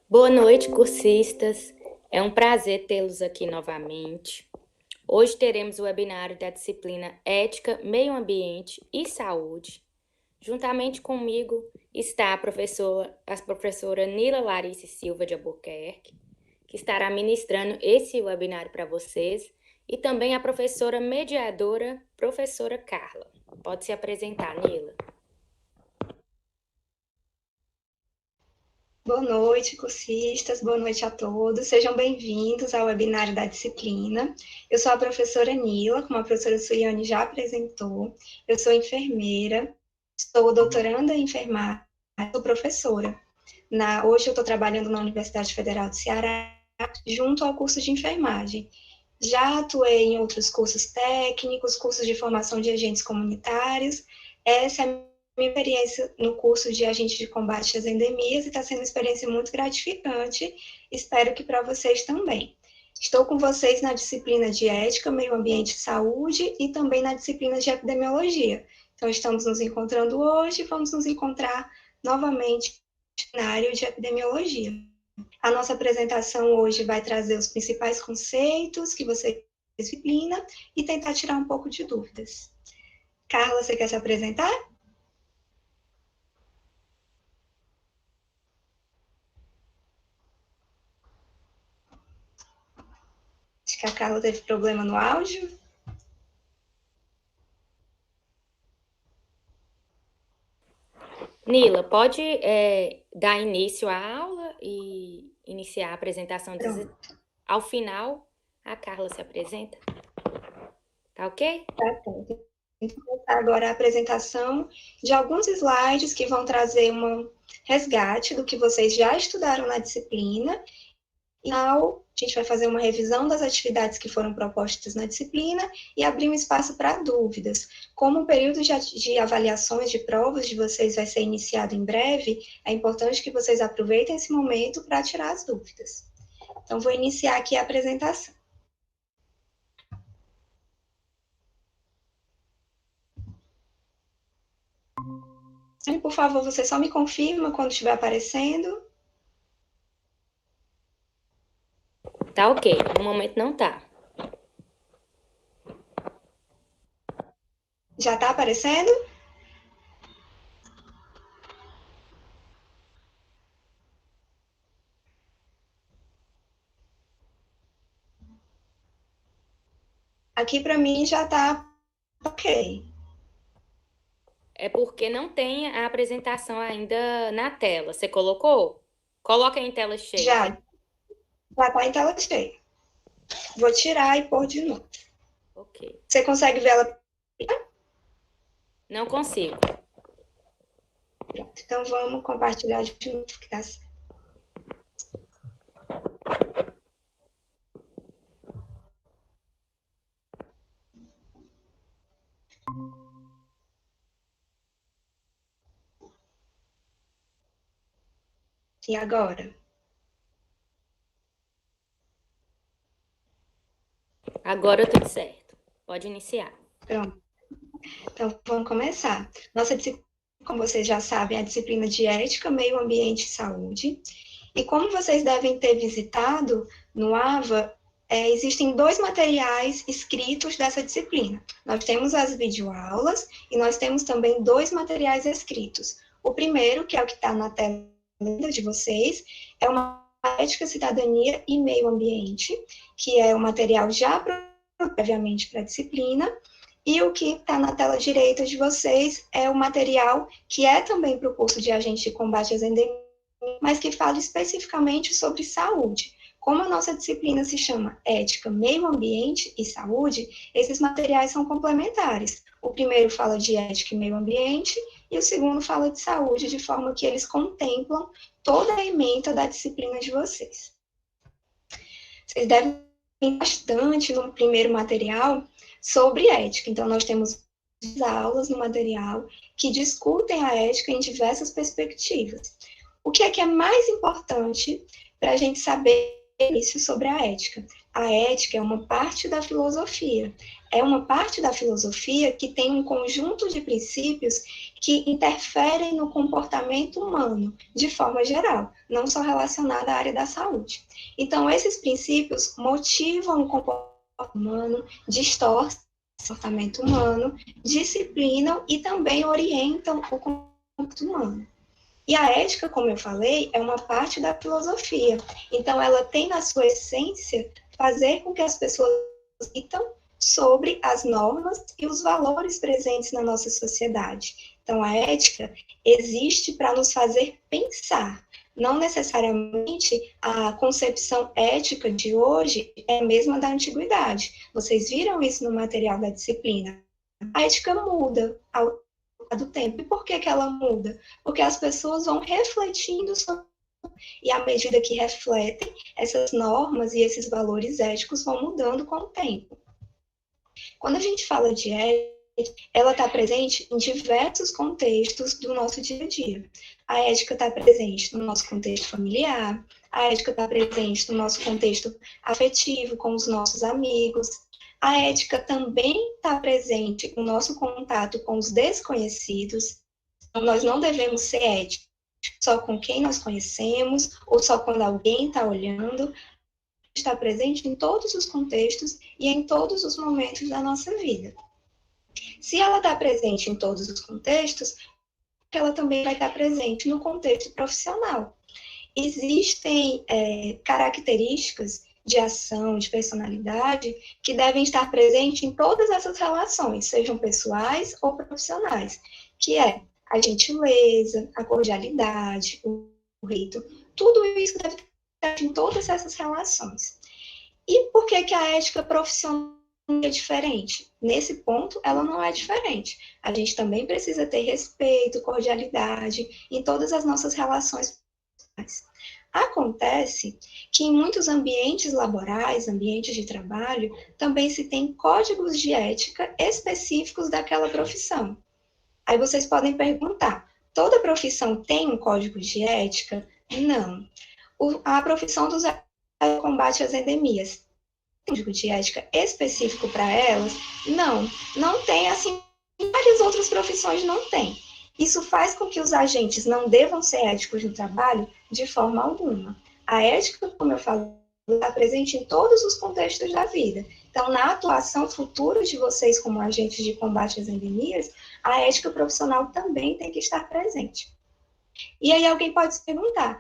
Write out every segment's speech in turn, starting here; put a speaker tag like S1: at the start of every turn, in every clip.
S1: Boa noite, cursistas. É um prazer tê-los aqui novamente. Hoje teremos o webinário da disciplina Ética, Meio Ambiente e Saúde. Juntamente comigo está a professora Nila Larice Silva de Albuquerque, que estará ministrando esse webinário para vocês, e também a professora mediadora, professora Carla. Pode se apresentar, Nila.
S2: Boa noite, cursistas, boa noite a todos. Sejam bem-vindos ao webinário da disciplina. Eu sou a professora Nila, como a professora Suiane já apresentou. Eu sou enfermeira, sou doutoranda em enfermagem, sou professora. Hoje eu estou trabalhando na Universidade Federal do Ceará, junto ao curso de enfermagem. Já atuei em outros cursos técnicos, cursos de formação de agentes comunitários. Essa é a minha experiência no curso de agente de combate às endemias e está sendo uma experiência muito gratificante. Espero que para vocês também. Estou com vocês na disciplina de Ética, Meio Ambiente e Saúde e também na disciplina de Epidemiologia. Então, estamos nos encontrando hoje e vamos nos encontrar novamente no cenário de Epidemiologia. A nossa apresentação hoje vai trazer os principais conceitos que você disciplina e tentar tirar um pouco de dúvidas. Carla, você quer se apresentar? Acho que a Carla teve problema no áudio.
S1: Nila, pode dar início à aula e iniciar a apresentação. Ao final, a Carla se apresenta. Tá ok?
S2: Tá bom. Então, agora a apresentação de alguns slides que vão trazer um resgate do que vocês já estudaram na disciplina. E a gente vai fazer uma revisão das atividades que foram propostas na disciplina e abrir um espaço para dúvidas. Como o período de avaliações de provas de vocês vai ser iniciado em breve, é importante que vocês aproveitem esse momento para tirar as dúvidas. Então, vou iniciar aqui a apresentação. E, por favor, você só me confirma quando estiver aparecendo.
S1: Tá ok, no momento não tá.
S2: Já está aparecendo? Aqui para mim já está ok.
S1: É porque não tem a apresentação ainda na tela. Você colocou? Coloca em tela cheia.
S2: Já está em tela cheia. Vou tirar e pôr de novo.
S1: Ok.
S2: Você consegue ver ela?
S1: Não consigo.
S2: Pronto, então vamos compartilhar de novo que tá certo. E agora?
S1: Agora tudo certo. Pode iniciar.
S2: Pronto. Então vamos começar. Nossa disciplina, como vocês já sabem, é a disciplina de Ética, Meio Ambiente e Saúde. E como vocês devem ter visitado no AVA, existem dois materiais escritos dessa disciplina. Nós temos as videoaulas e nós temos também dois materiais escritos. O primeiro, que é o que está na tela de vocês, é uma Ética, Cidadania e Meio Ambiente, que é o material já previamente para a disciplina. E o que está na tela direita de vocês é o material que é também para o curso de Agente de Combate às Endemias, mas que fala especificamente sobre saúde. Como a nossa disciplina se chama Ética, Meio Ambiente e Saúde, esses materiais são complementares. O primeiro fala de ética e meio ambiente, e o segundo fala de saúde, de forma que eles contemplam toda a ementa da disciplina de vocês. Vocês devem ver bastante no primeiro material sobre ética. Então, nós temos aulas no material que discutem a ética em diversas perspectivas. O que é mais importante para a gente saber isso sobre a ética. A ética é uma parte da filosofia. É uma parte da filosofia que tem um conjunto de princípios que interferem no comportamento humano, de forma geral, não só relacionada à área da saúde. Então, esses princípios motivam o comportamento humano, distorcem o comportamento humano, disciplinam e também orientam o comportamento humano. E a ética, como eu falei, é uma parte da filosofia. Então, ela tem na sua essência fazer com que as pessoas reflitam sobre as normas e os valores presentes na nossa sociedade. Então, a ética existe para nos fazer pensar. Não necessariamente a concepção ética de hoje é a mesma da antiguidade. Vocês viram isso no material da disciplina. A ética muda ao do tempo. E por que ela muda? Porque as pessoas vão refletindo sobre, e à medida que refletem, essas normas e esses valores éticos vão mudando com o tempo. Quando a gente fala de ética, ela está presente em diversos contextos do nosso dia a dia. A ética está presente no nosso contexto familiar, a ética está presente no nosso contexto afetivo, com os nossos amigos. A ética também está presente no nosso contato com os desconhecidos. Então, nós não devemos ser éticos só com quem nós conhecemos ou só quando alguém está olhando. Está presente em todos os contextos e em todos os momentos da nossa vida. Se ela está presente em todos os contextos, ela também vai estar presente no contexto profissional. Existem características de ação, de personalidade, que devem estar presentes em todas essas relações, sejam pessoais ou profissionais, que é a gentileza, a cordialidade, o ritmo, tudo isso deve estar em todas essas relações. E por que a ética profissional é diferente? Nesse ponto, ela não é diferente. A gente também precisa ter respeito, cordialidade em todas as nossas relações profissionais. Acontece que em muitos ambientes laborais, ambientes de trabalho, também se tem códigos de ética específicos daquela profissão. Aí vocês podem perguntar, toda profissão tem um código de ética? Não. A profissão dos combate às endemias tem um código de ética específico para elas? Não tem, assim, várias outras profissões não têm. Isso faz com que os agentes não devam ser éticos no trabalho de forma alguma. A ética, como eu falei, está presente em todos os contextos da vida. Então, na atuação futura de vocês como agentes de combate às endemias, a ética profissional também tem que estar presente. E aí alguém pode se perguntar,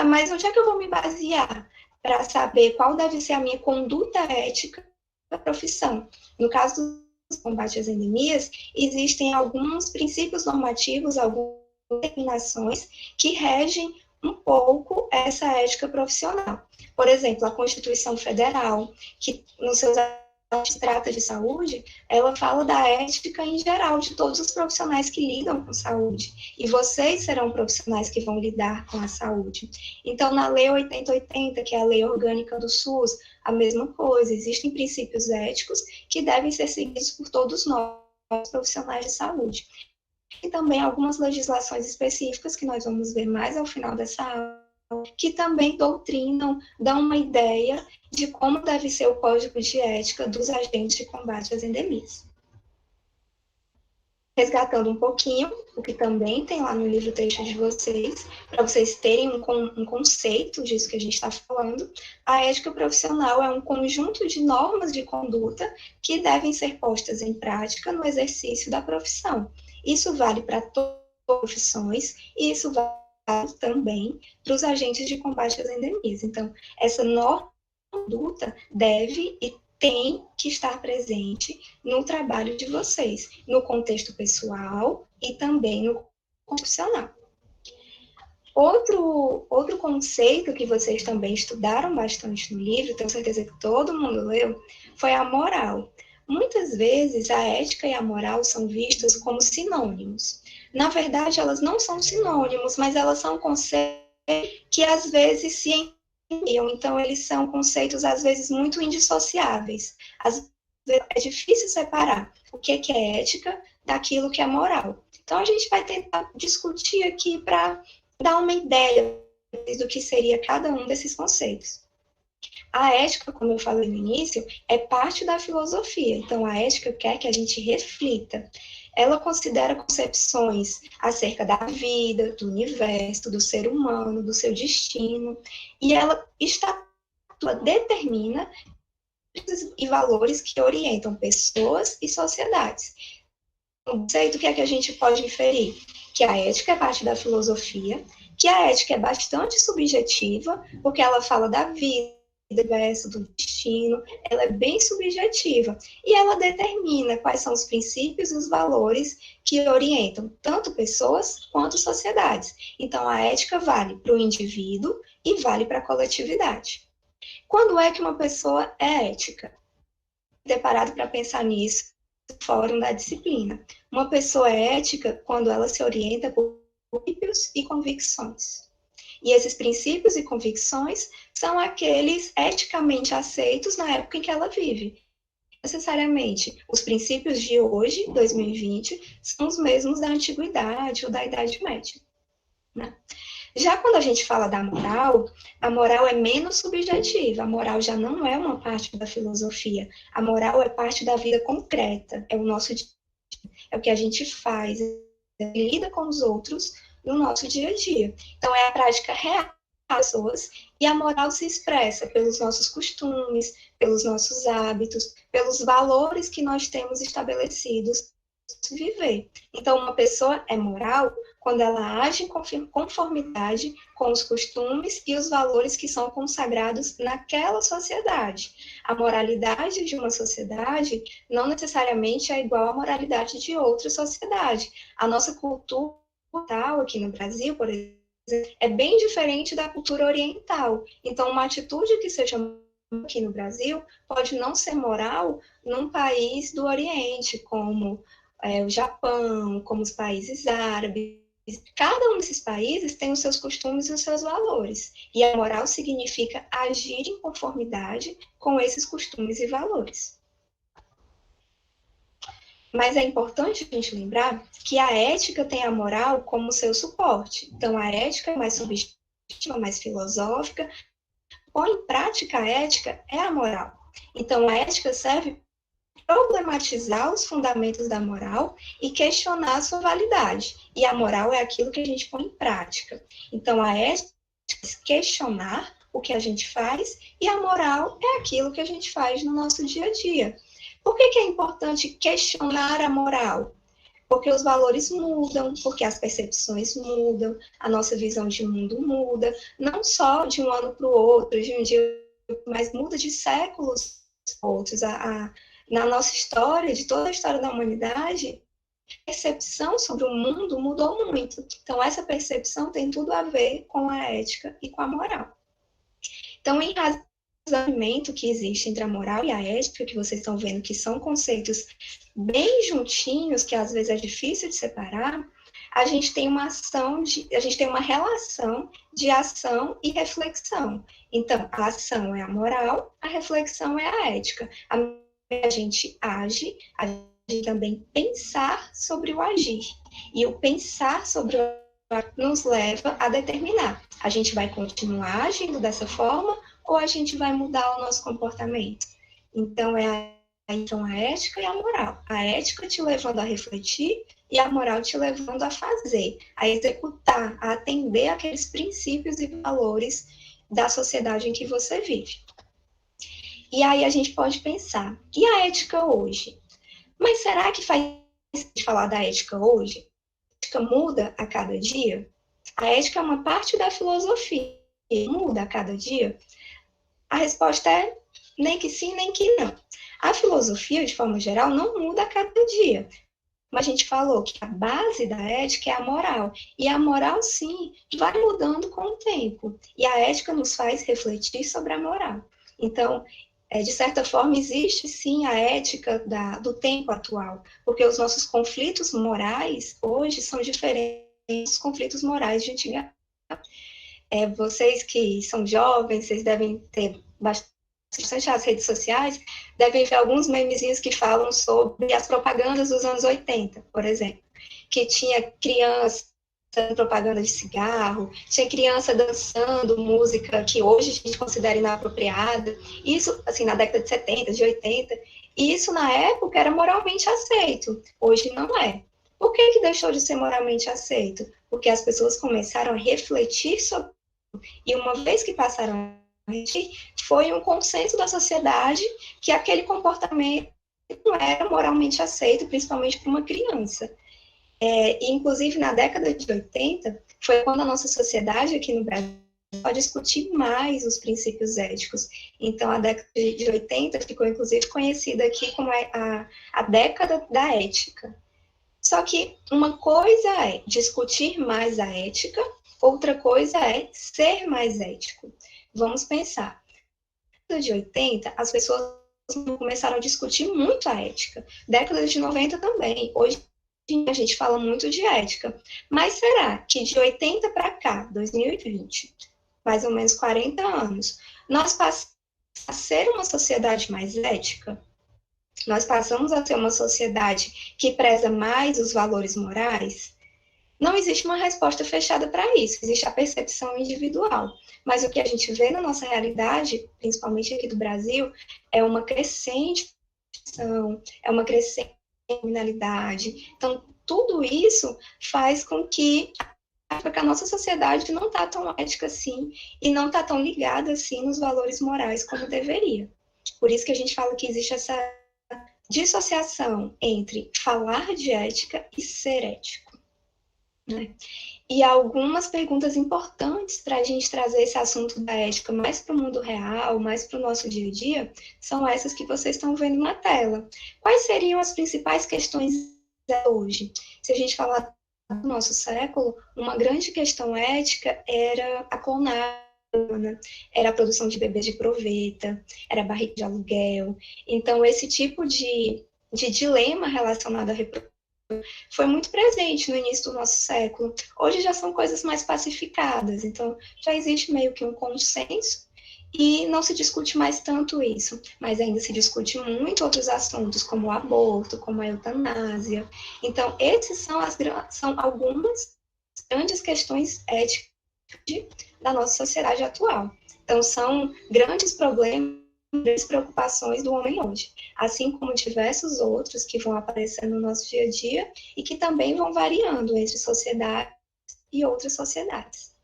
S2: mas onde é que eu vou me basear para saber qual deve ser a minha conduta ética da profissão? No caso combate às endemias, existem alguns princípios normativos, algumas determinações que regem um pouco essa ética profissional. Por exemplo, a Constituição Federal, que nos seus artigos trata de saúde, ela fala da ética em geral de todos os profissionais que lidam com saúde. E vocês serão profissionais que vão lidar com a saúde. Então, na Lei 8080, que é a lei orgânica do SUS, a mesma coisa, existem princípios éticos que devem ser seguidos por todos nós, profissionais de saúde. E também algumas legislações específicas que nós vamos ver mais ao final dessa aula, que também doutrinam, dão uma ideia de como deve ser o código de ética dos agentes de combate às endemias. Resgatando um pouquinho, o que também tem lá no livro texto de vocês, para vocês terem um conceito disso que a gente está falando, a ética profissional é um conjunto de normas de conduta que devem ser postas em prática no exercício da profissão. Isso vale para todas as profissões e isso vale também para os agentes de combate às endemias. Então, essa norma de conduta deve e tem que estar presente no trabalho de vocês, no contexto pessoal e também no profissional. Outro conceito que vocês também estudaram bastante no livro, tenho certeza que todo mundo leu, foi a moral. Muitas vezes a ética e a moral são vistas como sinônimos. Na verdade, elas não são sinônimos, mas elas são conceitos que às vezes se então, eles são conceitos, às vezes, muito indissociáveis. Às vezes, é difícil separar o que é ética daquilo que é moral. Então, a gente vai tentar discutir aqui para dar uma ideia do que seria cada um desses conceitos. A ética, como eu falei no início, é parte da filosofia. Então, a ética quer que a gente reflita. Ela considera concepções acerca da vida, do universo, do ser humano, do seu destino, e ela determina e valores que orientam pessoas e sociedades. No conceito, o que é que a gente pode inferir? Que a ética é parte da filosofia, que a ética é bastante subjetiva, porque ela fala da vida, do universo, do destino, ela é bem subjetiva, e ela determina quais são os princípios e os valores que orientam tanto pessoas quanto sociedades. Então, a ética vale para o indivíduo e vale para a coletividade. Quando é que uma pessoa é ética? Preparado para pensar nisso, fórum da disciplina. Uma pessoa é ética quando ela se orienta por princípios e convicções. E esses princípios e convicções são aqueles eticamente aceitos na época em que ela vive. Necessariamente, os princípios de hoje, 2020, são os mesmos da antiguidade ou da Idade Média. Né? Já quando a gente fala da moral, a moral é menos subjetiva, a moral já não é uma parte da filosofia, a moral é parte da vida concreta, é o nosso, é o que a gente faz, lida com os outros no nosso dia a dia. Então, é a prática real das pessoas, e a moral se expressa pelos nossos costumes, pelos nossos hábitos, pelos valores que nós temos estabelecidos para viver. Então, uma pessoa é moral quando ela age em conformidade com os costumes e os valores que são consagrados naquela sociedade. A moralidade de uma sociedade não necessariamente é igual à moralidade de outra sociedade. A nossa cultura aqui no Brasil, por exemplo, é bem diferente da cultura oriental. Então, uma atitude que seja aqui no Brasil pode não ser moral num país do Oriente, como o Japão, como os países árabes. Cada um desses países tem os seus costumes e os seus valores. E a moral significa agir em conformidade com esses costumes e valores. Mas é importante a gente lembrar que a ética tem a moral como seu suporte. Então, a ética é mais subjetiva, mais filosófica. Põe em prática a ética é a moral. Então, a ética serve para problematizar os fundamentos da moral e questionar a sua validade. E a moral é aquilo que a gente põe em prática. Então, a ética é questionar o que a gente faz e a moral é aquilo que a gente faz no nosso dia a dia. Por que é importante questionar a moral? Porque os valores mudam, porque as percepções mudam, a nossa visão de mundo muda, não só de um ano para o outro, de um dia, mas muda de séculos outros. Na nossa história, de toda a história da humanidade, a percepção sobre o mundo mudou muito. Então, essa percepção tem tudo a ver com a ética e com a moral. Então, em razão que existe entre a moral e a ética, que vocês estão vendo que são conceitos bem juntinhos, que às vezes é difícil de separar, a gente tem uma relação de ação e reflexão. Então, a ação é a moral, a reflexão é a ética. A gente age, a gente também pensar sobre o agir. E o pensar sobre o agir nos leva a determinar. A gente vai continuar agindo dessa forma ou a gente vai mudar o nosso comportamento? Então, a ética e a moral. A ética te levando a refletir e a moral te levando a fazer, a executar, a atender aqueles princípios e valores da sociedade em que você vive. E aí a gente pode pensar, e a ética hoje? Mas será que faz sentido falar da ética hoje? A ética muda a cada dia? A ética é uma parte da filosofia, muda a cada dia? A resposta é nem que sim, nem que não. A filosofia, de forma geral, não muda a cada dia. Mas a gente falou que a base da ética é a moral. E a moral, sim, vai mudando com o tempo. E a ética nos faz refletir sobre a moral. Então, de certa forma, existe sim a ética do tempo atual. Porque os nossos conflitos morais hoje são diferentes dos conflitos morais de antigamente. Vocês que são jovens, vocês devem ter bastante as redes sociais, devem ver alguns memezinhos que falam sobre as propagandas dos anos 80, por exemplo, que tinha crianças propaganda de cigarro, tinha criança dançando música que hoje a gente considera inapropriada, isso, assim, na década de 70, de 80, e isso na época era moralmente aceito, hoje não é. Por que deixou de ser moralmente aceito? Porque as pessoas começaram a refletir sobre, e uma vez que passaram a refletir, foi um consenso da sociedade que aquele comportamento não era moralmente aceito, principalmente para uma criança. Inclusive, na década de 80, foi quando a nossa sociedade aqui no Brasil pode discutir mais os princípios éticos. Então, a década de 80 ficou, inclusive, conhecida aqui como a década da ética. Só que uma coisa é discutir mais a ética, outra coisa é ser mais ético. Vamos pensar. Na década de 80, as pessoas começaram a discutir muito a ética. Década de 90 também. Hoje a gente fala muito de ética. Mas será que de 80 para cá, 2020, mais ou menos 40 anos, nós passamos a ser uma sociedade mais ética? Nós passamos a ser uma sociedade que preza mais os valores morais? Não existe uma resposta fechada para isso, existe a percepção individual. Mas o que a gente vê na nossa realidade, principalmente aqui do Brasil, é uma crescente é uma crescente criminalidade. Então, tudo isso faz com que a nossa sociedade não está tão ética assim e não está tão ligada assim nos valores morais como deveria. Por isso que a gente fala que existe essa dissociação entre falar de ética e ser ético, né? E algumas perguntas importantes para a gente trazer esse assunto da ética mais para o mundo real, mais para o nosso dia a dia, são essas que vocês estão vendo na tela. Quais seriam as principais questões hoje? Se a gente falar do nosso século, uma grande questão ética era a clonagem, era a produção de bebês de proveta, era a barriga de aluguel. Então, esse tipo de dilema relacionado à reprodução foi muito presente no início do nosso século. Hoje já são coisas mais pacificadas, então já existe meio que um consenso e não se discute mais tanto isso, mas ainda se discute muito outros assuntos, como o aborto, como a eutanásia. Então, esses são algumas grandes questões éticas da nossa sociedade atual. Então, são grandes problemas, grandes preocupações do homem hoje, assim como diversos outros que vão aparecendo no nosso dia a dia e que também vão variando entre sociedades e outras sociedades.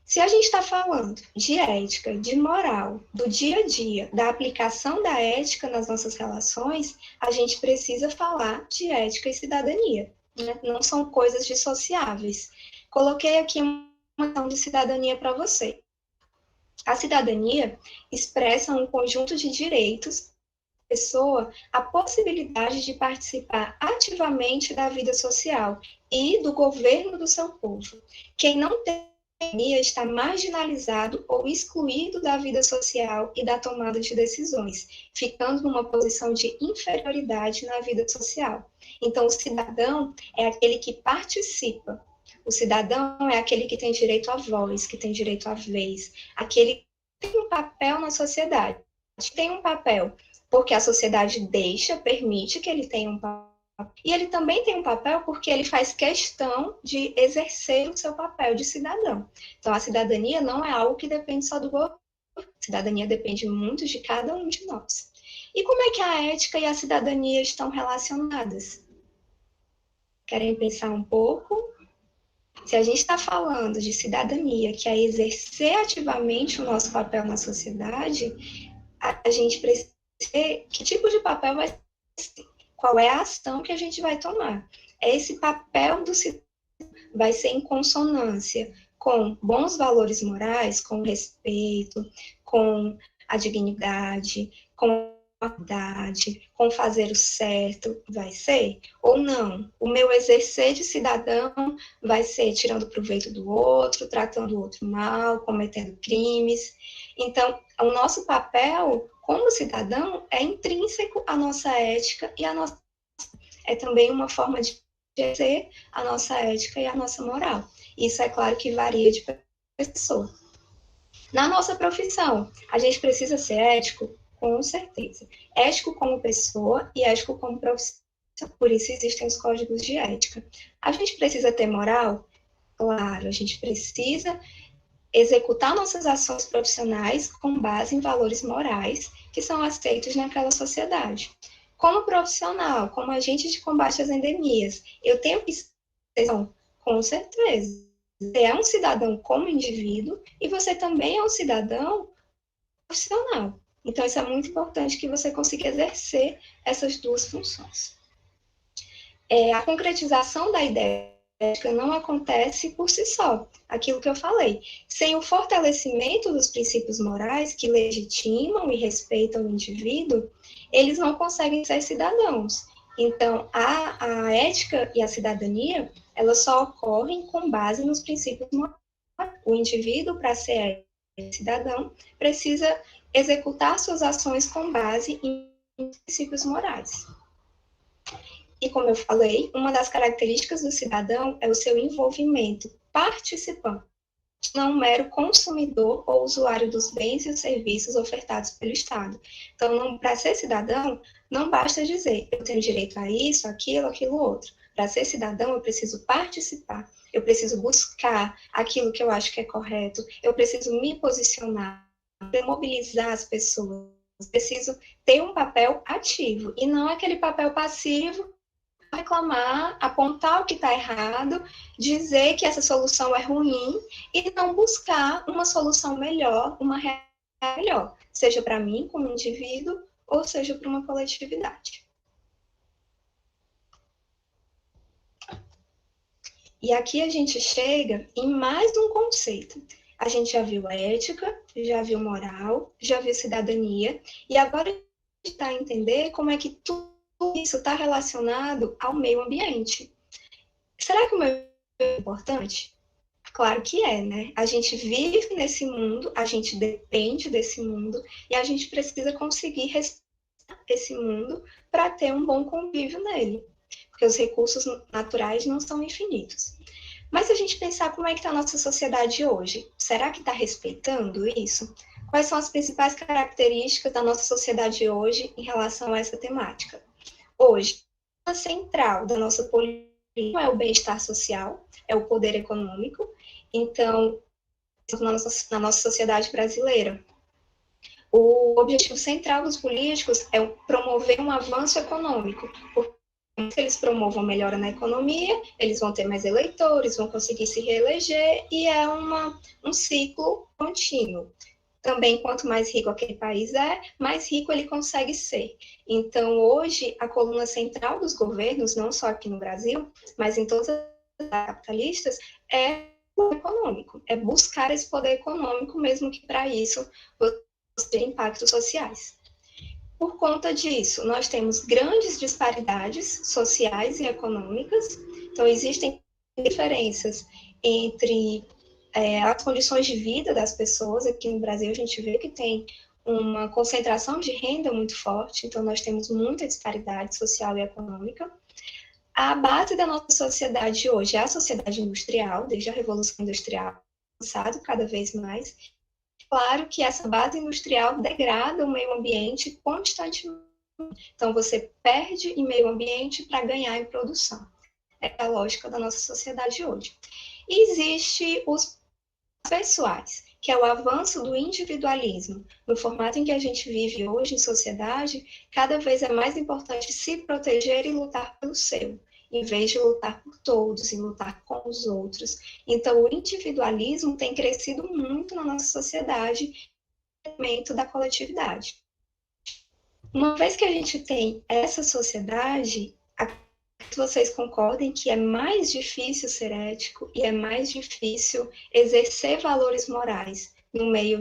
S2: Se a gente está falando de ética, de moral, do dia a dia, da aplicação da ética nas nossas relações, a gente precisa falar de ética e cidadania, né? Não são coisas dissociáveis. Coloquei aqui uma noção de cidadania para você. A cidadania expressa um conjunto de direitos da pessoa a possibilidade de participar ativamente da vida social e do governo do seu povo. Quem não tem cidadania está marginalizado ou excluído da vida social e da tomada de decisões, ficando numa posição de inferioridade na vida social. Então, o cidadão é aquele que participa. O cidadão é aquele que tem direito à voz, que tem direito à vez, aquele que tem um papel na sociedade. Tem um papel porque a sociedade deixa, permite que ele tenha um papel. E ele também tem um papel porque ele faz questão de exercer o seu papel de cidadão. Então, a cidadania não é algo que depende só do governo. A cidadania depende muito de cada um de nós. E como é que a ética e a cidadania estão relacionadas? Querem pensar um pouco? Se a gente está falando de cidadania, que é exercer ativamente o nosso papel na sociedade, a gente precisa ver que tipo de papel vai ser, qual é a ação que a gente vai tomar. Esse papel do cidadão vai ser em consonância com bons valores morais, com respeito, com a dignidade, com a verdade, com fazer o certo, vai ser? Ou não? O meu exercer de cidadão vai ser tirando proveito do outro, tratando o outro mal, cometendo crimes. Então, o nosso papel como cidadão é intrínseco à nossa ética e à nossa... É também uma forma de exercer a nossa ética e a nossa moral. Isso é claro que varia de pessoa. Na nossa profissão, a gente precisa ser ético? Com certeza. Ético como pessoa e ético como profissional. por isso existem os códigos de ética. A gente precisa ter moral? Claro, a gente precisa executar nossas ações profissionais com base em valores morais que são aceitos naquela sociedade. Como profissional, como agente de combate às endemias, eu tenho que ser, com certeza. Você é um cidadão como indivíduo e você também é um cidadão profissional. Então, isso é muito importante que você consiga exercer essas duas funções. A concretização da ideia ética não acontece por si só, aquilo que eu falei. Sem o fortalecimento dos princípios morais que legitimam e respeitam o indivíduo, eles não conseguem ser cidadãos. Então, a ética e a cidadania, elas só ocorrem com base nos princípios morais. O indivíduo, para ser cidadão, precisa executar suas ações com base em princípios morais. E como eu falei, uma das características do cidadão é o seu envolvimento participante, não um mero consumidor ou usuário dos bens e os serviços ofertados pelo Estado. Então, para ser cidadão, não basta dizer, eu tenho direito a isso, aquilo, outro. Para ser cidadão, eu preciso participar, eu preciso buscar aquilo que eu acho que é correto, eu preciso me posicionar, mobilizar as pessoas, eu preciso ter um papel ativo, e não aquele papel passivo, reclamar, apontar o que está errado, dizer que essa solução é ruim e não buscar uma solução melhor, uma realidade melhor, seja para mim como indivíduo ou seja para uma coletividade. E aqui a gente chega em mais um conceito. A gente já viu ética, já viu moral, já viu cidadania, e agora a gente está a entender como é que tudo isso está relacionado ao meio ambiente. Será que o meio ambiente é importante? Claro que é, né? A gente vive nesse mundo, a gente depende desse mundo e a gente precisa conseguir respeitar esse mundo para ter um bom convívio nele, porque os recursos naturais não são infinitos. Mas se a gente pensar como é que está a nossa sociedade hoje, será que está respeitando isso? Quais são as principais características da nossa sociedade hoje em relação a essa temática? Hoje, a central da nossa política é o bem-estar social, é o poder econômico. Então, na nossa sociedade brasileira, o objetivo central dos políticos é promover um avanço econômico. Porque se eles promovam melhora na economia, eles vão ter mais eleitores, vão conseguir se reeleger, e é um ciclo contínuo. Também, quanto mais rico aquele país é, mais rico ele consegue ser. Então, hoje, a coluna central dos governos, não só aqui no Brasil, mas em todas as capitalistas, é o poder econômico, é buscar esse poder econômico, mesmo que para isso você tenha impactos sociais. Por conta disso, nós temos grandes disparidades sociais e econômicas, então existem diferenças entre as condições de vida das pessoas. Aqui no Brasil a gente vê que tem uma concentração de renda muito forte, então nós temos muita disparidade social e econômica. A base da nossa sociedade hoje é a sociedade industrial, desde a Revolução Industrial, avançado cada vez mais. Claro que essa base industrial degrada o meio ambiente constantemente. Então você perde em meio ambiente para ganhar em produção. É a lógica da nossa sociedade hoje. E existe os pessoais, que é o avanço do individualismo. No formato em que a gente vive hoje em sociedade, cada vez é mais importante se proteger e lutar pelo seu, em vez de lutar por todos e lutar com os outros. Então, o individualismo tem crescido muito na nossa sociedade, em detrimento da coletividade. Uma vez que a gente tem essa sociedade, vocês concordem que é mais difícil ser ético e é mais difícil exercer valores morais no meio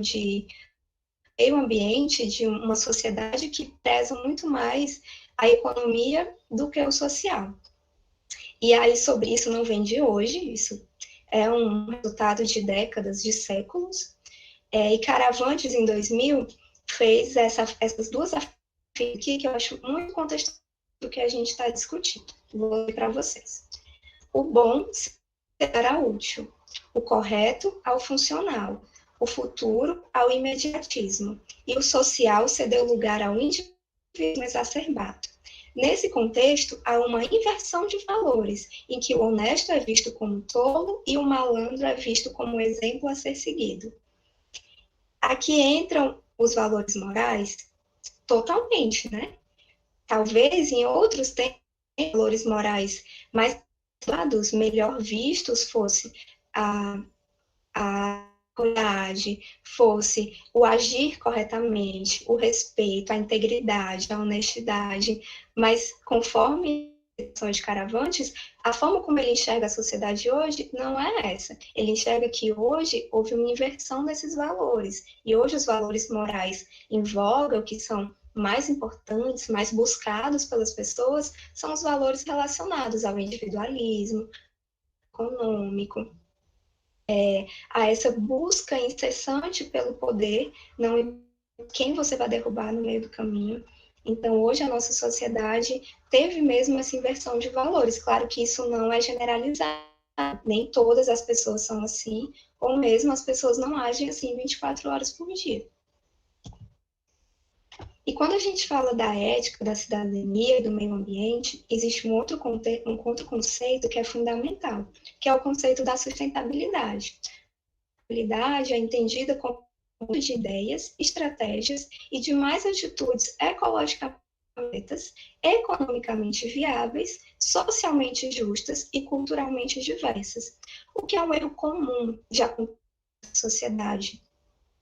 S2: ambiente de uma sociedade que preza muito mais a economia do que o social. E aí, sobre isso não vem de hoje, isso é um resultado de décadas, de séculos. E Caravantes, em 2000, fez essas duas afirmações aqui que eu acho muito contextual do que a gente está discutindo. Vou ler para vocês. O bom será útil, o correto ao funcional, o futuro ao imediatismo, e o social cedeu lugar ao indivíduo exacerbado. Nesse contexto, há uma inversão de valores, em que o honesto é visto como tolo e o malandro é visto como exemplo a ser seguido. Aqui entram os valores morais totalmente, né? Talvez em outros tempos, valores morais mais dados, melhor vistos fosse a coragem, fosse o agir corretamente, o respeito, a integridade, a honestidade, mas conforme são de Caravantes, a forma como ele enxerga a sociedade hoje não é essa. Ele enxerga que hoje houve uma inversão desses valores, e hoje os valores morais em voga, o que são mais importantes, mais buscados pelas pessoas, são os valores relacionados ao individualismo, econômico, a essa busca incessante pelo poder, não quem você vai derrubar no meio do caminho. Então, hoje a nossa sociedade teve mesmo essa inversão de valores. Claro que isso não é generalizado, nem todas as pessoas são assim, ou mesmo as pessoas não agem assim 24 horas por dia. E quando a gente fala da ética, da cidadania e do meio ambiente, existe um outro conceito que é fundamental, que é o conceito da sustentabilidade. A sustentabilidade é entendida como de ideias, estratégias e demais atitudes ecologicamente corretas, economicamente viáveis, socialmente justas e culturalmente diversas, o que é um erro comum de acontecer na sociedade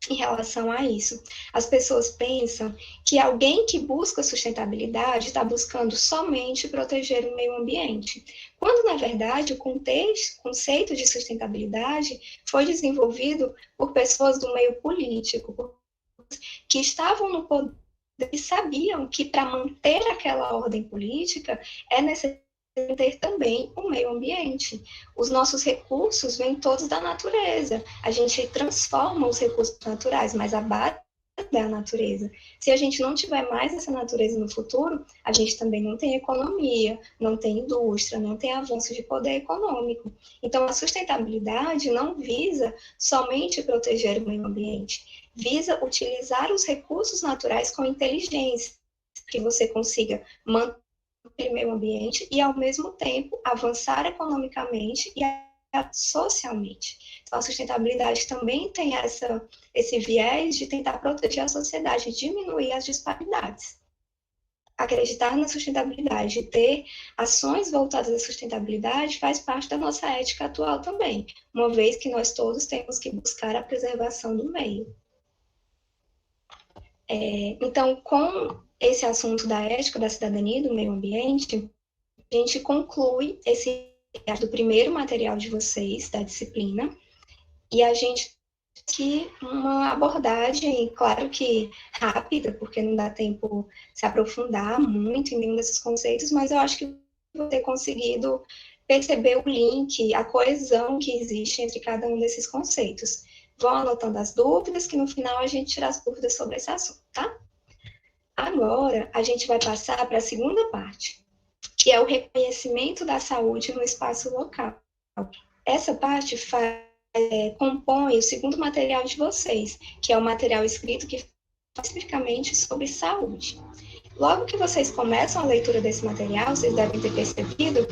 S2: em relação a isso. As pessoas pensam que alguém que busca sustentabilidade está buscando somente proteger o meio ambiente, quando, na verdade, o conceito de sustentabilidade foi desenvolvido por pessoas do meio político, que estavam no poder e sabiam que para manter aquela ordem política é necessário ter também o meio ambiente. Os nossos recursos vêm todos da natureza. A gente transforma os recursos naturais, mas a base é a natureza. Se a gente não tiver mais essa natureza no futuro, a gente também não tem economia, não tem indústria, não tem avanço de poder econômico. Então, a sustentabilidade não visa somente proteger o meio ambiente, visa utilizar os recursos naturais com inteligência, que você consiga manter o meio ambiente e, ao mesmo tempo, avançar economicamente e socialmente. Então, a sustentabilidade também tem esse viés de tentar proteger a sociedade, diminuir as disparidades. Acreditar na sustentabilidade, ter ações voltadas à sustentabilidade faz parte da nossa ética atual também, uma vez que nós todos temos que buscar a preservação do meio. Então, com esse assunto da ética, da cidadania e do meio ambiente, a gente conclui esse do primeiro material de vocês, da disciplina, e a gente que uma abordagem, claro que rápida, porque não dá tempo se aprofundar muito em nenhum desses conceitos, mas eu acho que vou ter conseguido perceber o link, a coesão que existe entre cada um desses conceitos. Vão anotando as dúvidas, que no final a gente tira as dúvidas sobre esse assunto, tá? Agora, a gente vai passar para a segunda parte, que é o reconhecimento da saúde no espaço local. Essa parte compõe o segundo material de vocês, que é o material escrito que fala especificamente sobre saúde. Logo que vocês começam a leitura desse material, vocês devem ter percebido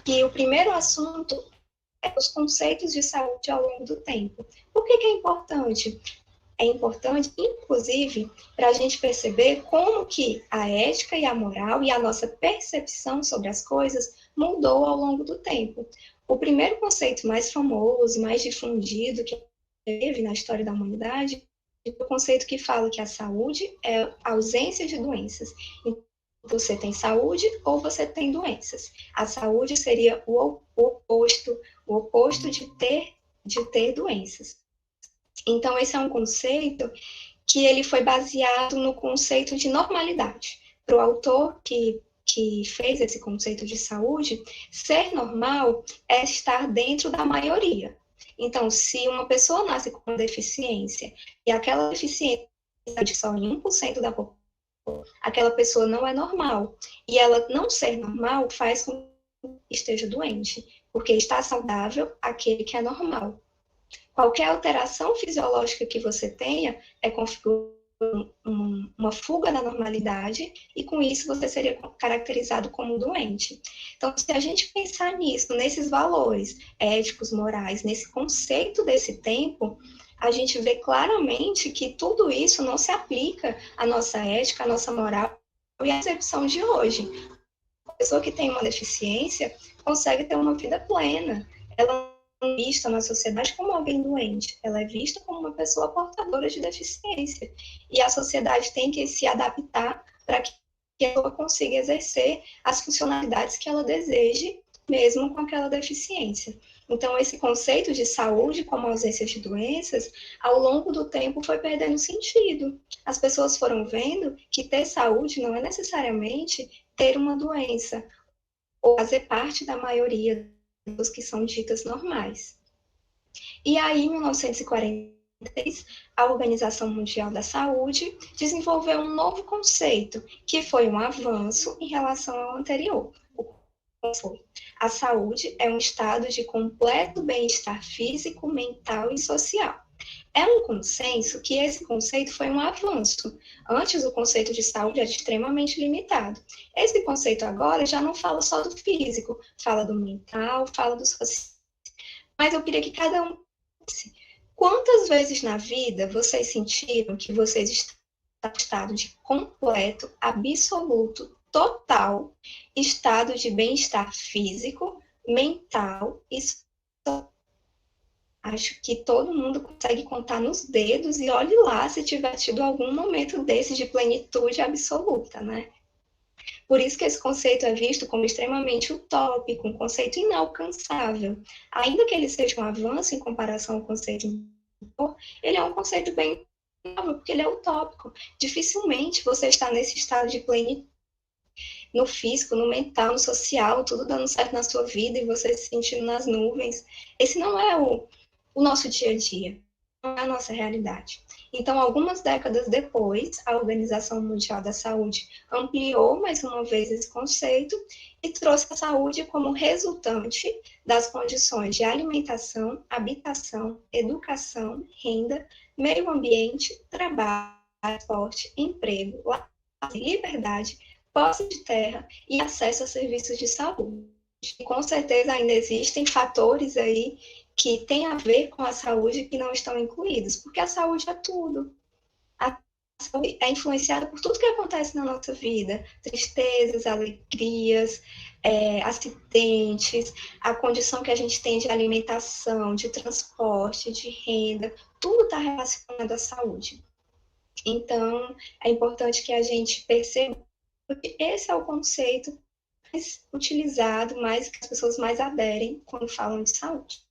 S2: que o primeiro assunto é os conceitos de saúde ao longo do tempo. Por que é importante? É importante, inclusive, para a gente perceber como que a ética e a moral e a nossa percepção sobre as coisas mudou ao longo do tempo. O primeiro conceito mais famoso, mais difundido que teve na história da humanidade é o conceito que fala que a saúde é a ausência de doenças. Então, você tem saúde ou você tem doenças. A saúde seria o oposto de ter doenças. Então, esse é um conceito que ele foi baseado no conceito de normalidade. Para o autor que fez esse conceito de saúde, ser normal é estar dentro da maioria. Então, se uma pessoa nasce com uma deficiência e aquela deficiência é só em 1% da população, aquela pessoa não é normal. E ela não ser normal faz com que esteja doente, porque está saudável aquele que é normal. Qualquer alteração fisiológica que você tenha é configurada uma fuga da normalidade, e com isso você seria caracterizado como doente. Então, se a gente pensar nisso, nesses valores éticos, morais, nesse conceito desse tempo, a gente vê claramente que tudo isso não se aplica à nossa ética, à nossa moral e à excepção de hoje. A pessoa que tem uma deficiência consegue ter uma vida plena. Ela não é vista na sociedade como alguém doente, ela é vista como uma pessoa portadora de deficiência. E a sociedade tem que se adaptar para que ela consiga exercer as funcionalidades que ela deseje, mesmo com aquela deficiência. Então, esse conceito de saúde como ausência de doenças, ao longo do tempo foi perdendo sentido. As pessoas foram vendo que ter saúde não é necessariamente ter uma doença, ou fazer parte da maioria dos que são ditas normais. E aí, em 1943, a Organização Mundial da Saúde desenvolveu um novo conceito, que foi um avanço em relação ao anterior. A saúde é um estado de completo bem-estar físico, mental e social. É um consenso que esse conceito foi um avanço. Antes, o conceito de saúde era extremamente limitado. Esse conceito agora já não fala só do físico, fala do mental, fala do social. Mas eu queria que cada um... Quantas vezes na vida vocês sentiram que vocês estão em estado de completo, absoluto, total estado de bem-estar físico, mental e social? Acho que todo mundo consegue contar nos dedos e olhe lá se tiver tido algum momento desse de plenitude absoluta, né? Por isso que esse conceito é visto como extremamente utópico, um conceito inalcançável. Ainda que ele seja um avanço em comparação ao conceito anterior, ele é um conceito bem novo, porque ele é utópico. Dificilmente você está nesse estado de plenitude no físico, no mental, no social, tudo dando certo na sua vida e você se sentindo nas nuvens. Esse não é o nosso dia a dia, não é a nossa realidade. Então, algumas décadas depois, a Organização Mundial da Saúde ampliou mais uma vez esse conceito e trouxe a saúde como resultante das condições de alimentação, habitação, educação, renda, meio ambiente, trabalho, transporte, emprego, liberdade, posse de terra e acesso a serviços de saúde. E, com certeza ainda existem fatores aí que têm a ver com a saúde que não estão incluídos, porque a saúde é tudo. A saúde é influenciada por tudo que acontece na nossa vida, tristezas, alegrias, acidentes, a condição que a gente tem de alimentação, de transporte, de renda, tudo está relacionado à saúde. Então, é importante que a gente perceba que esse é o conceito mais utilizado, mais que as pessoas mais aderem quando falam de saúde.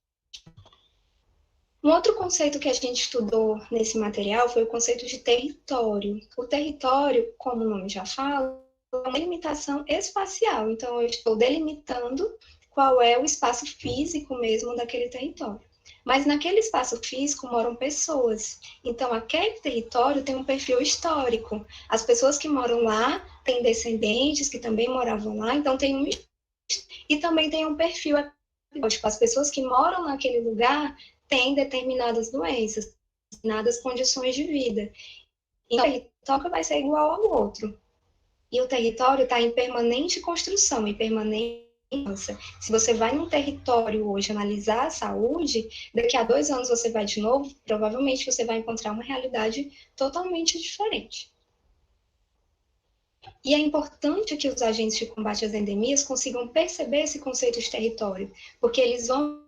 S2: Um outro conceito que a gente estudou nesse material foi o conceito de território. O território, como o nome já fala, é uma limitação espacial. Então, eu estou delimitando qual é o espaço físico mesmo daquele território. Mas naquele espaço físico moram pessoas. Então, aquele território tem um perfil histórico. As pessoas que moram lá têm descendentes que também moravam lá, então tem um... E também tem um perfil epidemiológico. As pessoas que moram naquele lugar têm determinadas doenças, determinadas condições de vida. Então, o território vai ser igual ao outro. E o território está em permanente construção, em permanente mudança. Se você vai num território hoje analisar a saúde, daqui a 2 anos você vai de novo, provavelmente você vai encontrar uma realidade totalmente diferente. E é importante que os agentes de combate às endemias consigam perceber esse conceito de território, porque eles vão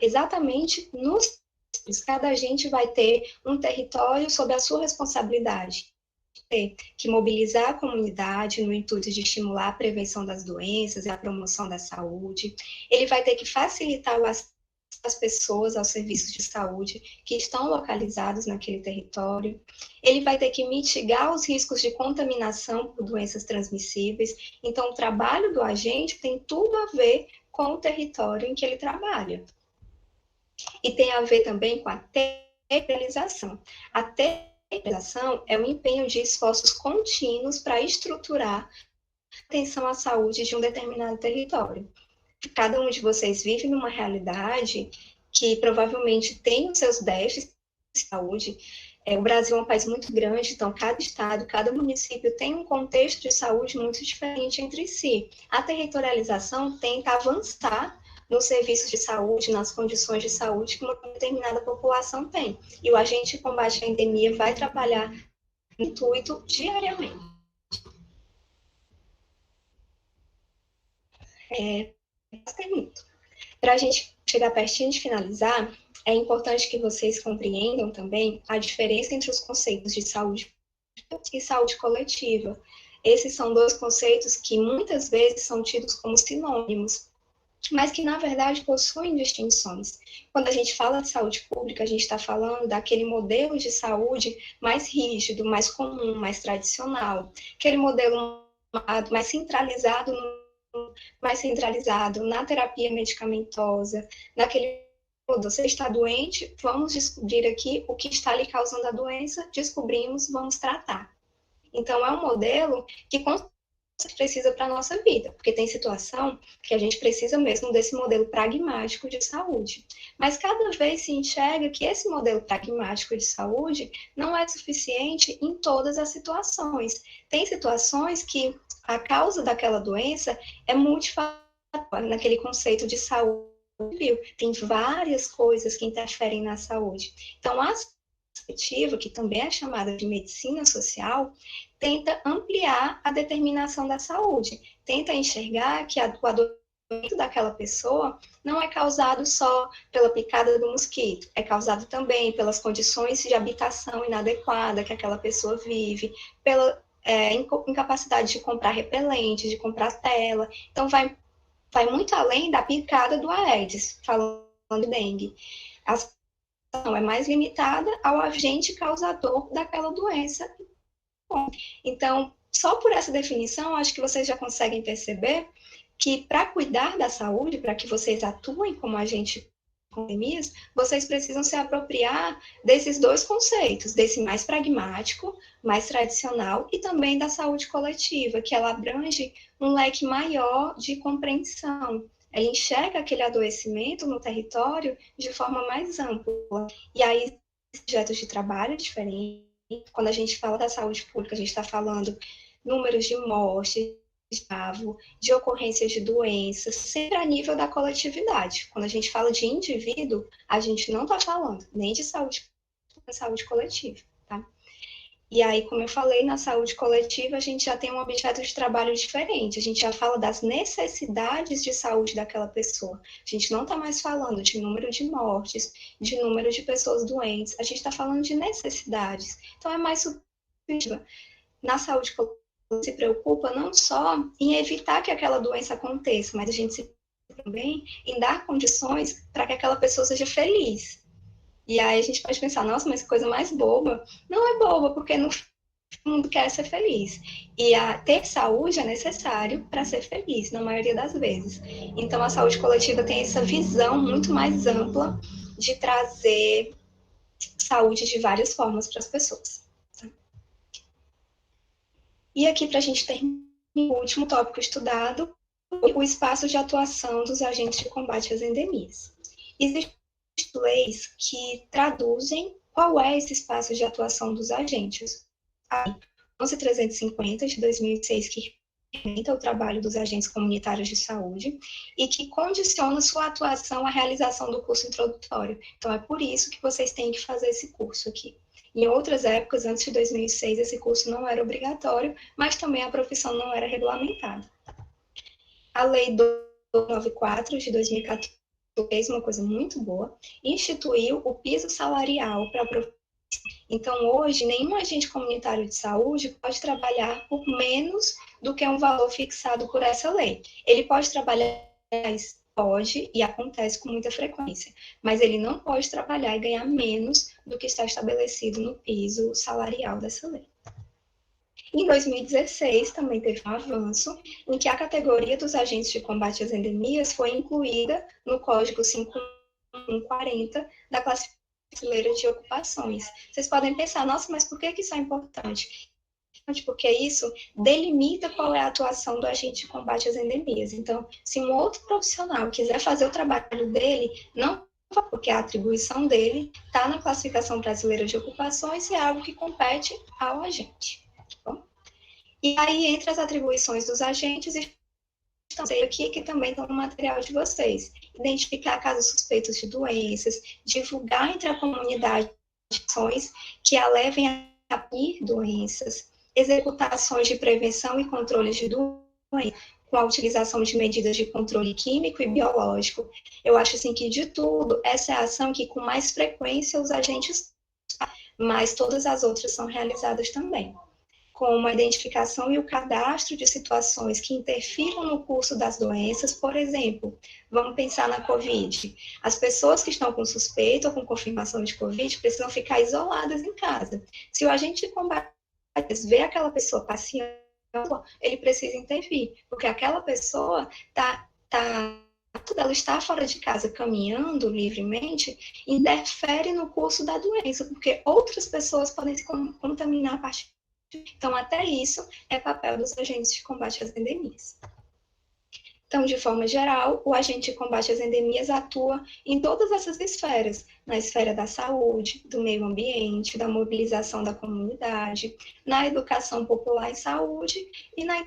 S2: exatamente nos... Cada agente vai ter um território sob a sua responsabilidade. Ter que mobilizar a comunidade no intuito de estimular a prevenção das doenças e a promoção da saúde. Ele vai ter que facilitar o acesso das pessoas aos serviços de saúde que estão localizados naquele território. Ele vai ter que mitigar os riscos de contaminação por doenças transmissíveis. Então, o trabalho do agente tem tudo a ver com o território em que ele trabalha. E tem a ver também com a territorialização. A territorialização é o empenho de esforços contínuos para estruturar a atenção à saúde de um determinado território. Cada um de vocês vive numa realidade que provavelmente tem os seus déficits de saúde, O Brasil é um país muito grande, então cada estado, cada município tem um contexto de saúde muito diferente entre si. A territorialização tenta avançar nos serviços de saúde, nas condições de saúde que uma determinada população tem. E o agente de combate à endemia vai trabalhar no intuito diariamente. Para a gente chegar pertinho de finalizar, é importante que vocês compreendam também a diferença entre os conceitos de saúde e saúde coletiva. Esses são dois conceitos que muitas vezes são tidos como sinônimos, mas que na verdade possuem distinções. Quando a gente fala de saúde pública, a gente está falando daquele modelo de saúde mais rígido, mais comum, mais tradicional, aquele modelo mais centralizado na terapia medicamentosa, naquele você está doente, vamos descobrir aqui o que está lhe causando a doença, descobrimos, vamos tratar. Então, é um modelo que precisa para a nossa vida, porque tem situação que a gente precisa mesmo desse modelo pragmático de saúde. Mas cada vez se enxerga que esse modelo pragmático de saúde não é suficiente em todas as situações. Tem situações que a causa daquela doença é multifatorial, naquele conceito de saúde. Tem várias coisas que interferem na saúde. Então, a perspectiva, que também é chamada de medicina social, tenta ampliar a determinação da saúde, tenta enxergar que o adoecimento daquela pessoa não é causado só pela picada do mosquito, é causado também pelas condições de habitação inadequada que aquela pessoa vive, pela incapacidade de comprar repelente, de comprar tela. Então, vai muito além da picada do Aedes, falando de dengue. A situação é mais limitada ao agente causador daquela doença. Então, só por essa definição, acho que vocês já conseguem perceber que para cuidar da saúde, para que vocês atuem como agente pandemias, vocês precisam se apropriar desses dois conceitos, desse mais pragmático, mais tradicional, e também da saúde coletiva, que ela abrange um leque maior de compreensão. Ela enxerga aquele adoecimento no território de forma mais ampla. E aí, objetos de trabalho diferentes. Quando a gente fala da saúde pública, a gente está falando números de mortes, de ocorrências de doenças, sempre a nível da coletividade. Quando a gente fala de indivíduo, a gente não está falando nem de saúde coletiva, tá? E aí, como eu falei, na saúde coletiva, a gente já tem um objeto de trabalho diferente. A gente já fala das necessidades de saúde daquela pessoa. A gente não está mais falando de número de mortes, de número de pessoas doentes. A gente está falando de necessidades. Então, é mais subjetiva. Na saúde coletiva, se preocupa não só em evitar que aquela doença aconteça, mas a gente se preocupa também em dar condições para que aquela pessoa seja feliz. E aí a gente pode pensar, nossa, mas que coisa mais boba. Não é boba, porque no mundo quer ser feliz. E ter saúde é necessário para ser feliz, na maioria das vezes. Então a saúde coletiva tem essa visão muito mais ampla de trazer saúde de várias formas para as pessoas. E aqui, para a gente terminar, o último tópico estudado, o espaço de atuação dos agentes de combate às endemias. Existem leis que traduzem qual é esse espaço de atuação dos agentes. A 11.350, de 2006, que regulamenta o trabalho dos agentes comunitários de saúde e que condiciona sua atuação à realização do curso introdutório. Então, é por isso que vocês têm que fazer esse curso aqui. Em outras épocas, antes de 2006, esse curso não era obrigatório, mas também a profissão não era regulamentada. A Lei 294, de 2014, fez uma coisa muito boa, instituiu o piso salarial para a profissão. Então, hoje, nenhum agente comunitário de saúde pode trabalhar por menos do que um valor fixado por essa lei. Ele pode trabalhar, pode, e acontece com muita frequência, mas ele não pode trabalhar e ganhar menos do que está estabelecido no piso salarial dessa lei. Em 2016, também teve um avanço em que a categoria dos agentes de combate às endemias foi incluída no Código 5140 da Classificação Brasileira de Ocupações. Vocês podem pensar, nossa, mas por que isso é importante? Porque isso delimita qual é a atuação do agente de combate às endemias. Então, se um outro profissional quiser fazer o trabalho dele, não porque a atribuição dele está na Classificação Brasileira de Ocupações e é algo que compete ao agente. Tá bom? E aí, entre as atribuições dos agentes, estão aqui que também estão no material de vocês. Identificar casos suspeitos de doenças, divulgar entre a comunidade ações que a levem a prevenir doenças, executar ações de prevenção e controle de doenças, com a utilização de medidas de controle químico e biológico. Eu acho assim que de tudo, essa é a ação que com mais frequência os agentes fazem, mas todas as outras são realizadas também, como a identificação e o cadastro de situações que interfiram no curso das doenças. Por exemplo, vamos pensar na COVID. As pessoas que estão com suspeita ou com confirmação de COVID precisam ficar isoladas em casa. Se o agente de combate vê aquela pessoa passeando, ele precisa intervir, porque aquela pessoa ela está fora de casa caminhando livremente, interfere no curso da doença, porque outras pessoas podem se contaminar a partir. Então, até isso é papel dos agentes de combate às endemias. Então, de forma geral, o agente de combate às endemias atua em todas essas esferas, na esfera da saúde, do meio ambiente, da mobilização da comunidade, na educação popular em saúde e na